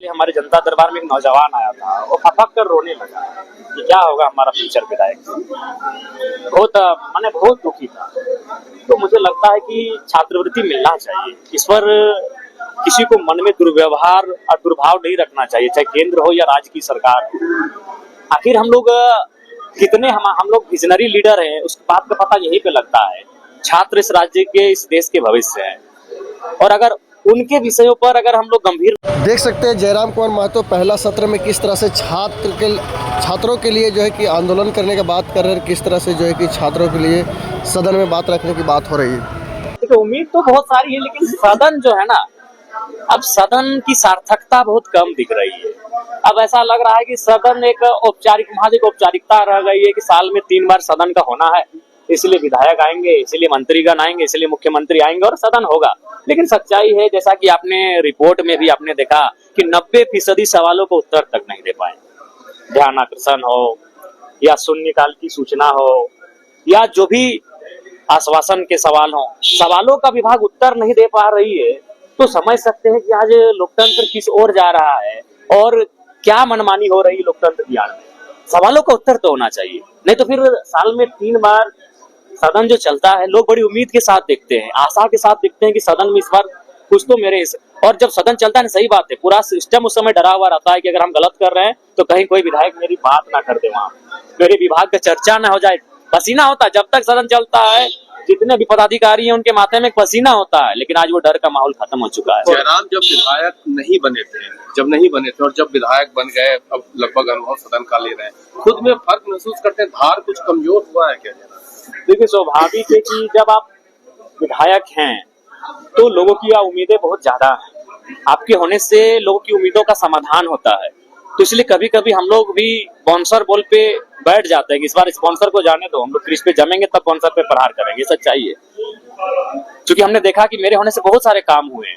हमारे जनता दरबार में एक नौजवान आया था, वो फपक कर रोने लगा कि क्या होगा हमारा फ्यूचर विधायक। मैंने बहुत दुखी था। तो मुझे लगता है कि छात्रवृत्ति मिलना चाहिए, इस पर किसी को मन में दुर्व्यवहार और दुर्भाव नहीं रखना चाहिए, चाहे केंद्र हो या राज्य की सरकार हो। आखिर हम लोग कितने हम लोग विजनरी लीडर हैं, उस बात का पता यहीं पे लगता है। छात्र इस राज्य के, इस देश के भविष्य हैं, और अगर उनके विषयों पर अगर हम लोग गंभीर देख सकते हैं जयराम कुमार महतो पहला सत्र में किस तरह से छात्रों के लिए जो है कि आंदोलन करने का बात कर रहे हैं, किस तरह से जो है कि छात्रों के लिए सदन में बात रखने की बात हो रही है। तो उम्मीद तो बहुत सारी है, लेकिन सदन जो है ना, अब सदन की सार्थकता बहुत कम दिख रही है। अब ऐसा लग रहा है कि सदन एक औपचारिकता रह गई है कि साल में 3 बार सदन का होना है, इसलिए विधायक आएंगे, इसलिए मंत्रीगण आएंगे, इसलिए मुख्यमंत्री आएंगे और सदन होगा। लेकिन सच्चाई है, जैसा कि आपने रिपोर्ट में भी आपने देखा कि 90% सवालों को उत्तर तक नहीं दे पाए। ध्यान आकर्षण हो या शून्यकाल की सूचना हो या जो भी आश्वासन के सवाल हो, सवालों का विभाग उत्तर नहीं दे पा रही है, तो समझ सकते हैं कि आज लोकतंत्र किस ओर जा रहा है और क्या मनमानी हो रही है लोकतंत्र की आड़ में। सवालों का उत्तर तो होना चाहिए, नहीं तो फिर साल में 3 बार सदन जो चलता है, लोग बड़ी उम्मीद के साथ देखते हैं, आशा के साथ देखते हैं कि सदन में इस बार कुछ तो मेरे और जब सदन चलता है ना, सही बात है, पूरा सिस्टम उस समय डरा हुआ रहता है कि अगर हम गलत कर रहे हैं तो कहीं कोई विधायक मेरी बात ना कर दे, वहां मेरे विभाग का चर्चा ना हो जाए। पसीना होता है जब तक सदन चलता है, जितने भी पदाधिकारी हैं उनके माथे में पसीना होता है, लेकिन आज वो डर का माहौल खत्म हो चुका है। जयराम जब विधायक नहीं बने थे और जब विधायक बन गए, अब लगभग अनुभव सदन का ले रहे हैं, खुद में फर्क महसूस करते हैं, धार कुछ कमजोर हुआ है क्या? देखिए, स्वाभाविक है कि जब आप विधायक हैं तो लोगों की उम्मीदें बहुत ज्यादा हैं। आपके होने से लोगों की उम्मीदों का समाधान होता है, तो इसलिए कभी कभी हम लोग भी बाउंसर बॉल पे बैठ जाते हैं कि इस बार स्पॉन्सर को जाने दो, हम लोग क्रीज पे जमेंगे तब बाउंसर पे प्रहार करेंगे। सच्चाई है, क्योंकि हमने देखा कि मेरे होने से बहुत सारे काम हुए,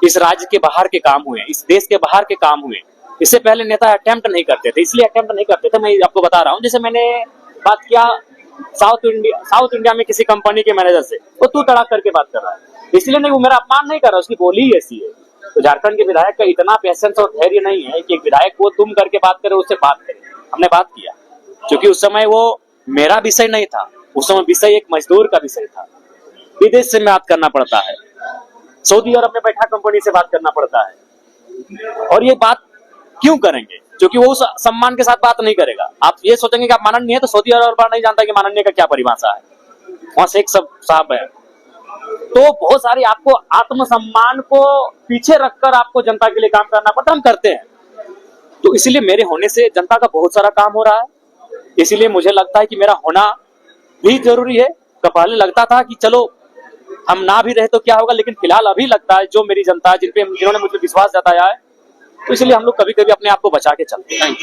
इस राज्य के बाहर के काम हुए, इस देश के बाहर के काम हुए। इससे पहले नेता अटेम्प्ट नहीं करते थे, इसलिए अटेम्प्ट नहीं करते थे। मैं आपको बता रहा हूँ, जैसे मैंने बात किया साउथ इंडिया में किसी कंपनी के मैनेजर से, वो तू तड़ाक करके बात कर रहा है, इसलिए नहीं, वो मेरा अपमान नहीं कर रहा, उसकी बोली ही ऐसी है। तो झारखंड के विधायक का इतना पेशेंस और धैर्य नहीं है कि एक विधायक वो तुम करके बात करे, उससे बात करे। हमने बात किया, क्योंकि उस समय वो मेरा विषय नहीं था, उस समय विषय एक मजदूर का विषय था। विदेश से बात करना पड़ता है, सऊदी अरब में बैठा कंपनी से बात करना पड़ता है, और ये बात क्यों करेंगे? क्योंकि वो उस सम्मान के साथ बात नहीं करेगा। आप ये सोचेंगे कि आप माननीय है, तो सऊदी अरब नहीं जानता कि माननीय का क्या परिभाषा है, वहां शेख साहब है। तो बहुत सारी आपको आत्मसम्मान को पीछे रखकर आपको जनता के लिए काम करना पड़ता, हम करते हैं। तो इसीलिए मेरे होने से जनता का बहुत सारा काम हो रहा है, इसीलिए मुझे लगता है कि मेरा होना भी जरूरी है। पहले लगता था कि चलो हम ना भी रहे तो क्या होगा, लेकिन फिलहाल अभी लगता है जो मेरी जनता है, जिन्होंने मुझे विश्वास जताया है, तो इसलिए हम लोग कभी कभी अपने आप को बचा के चलते हैं।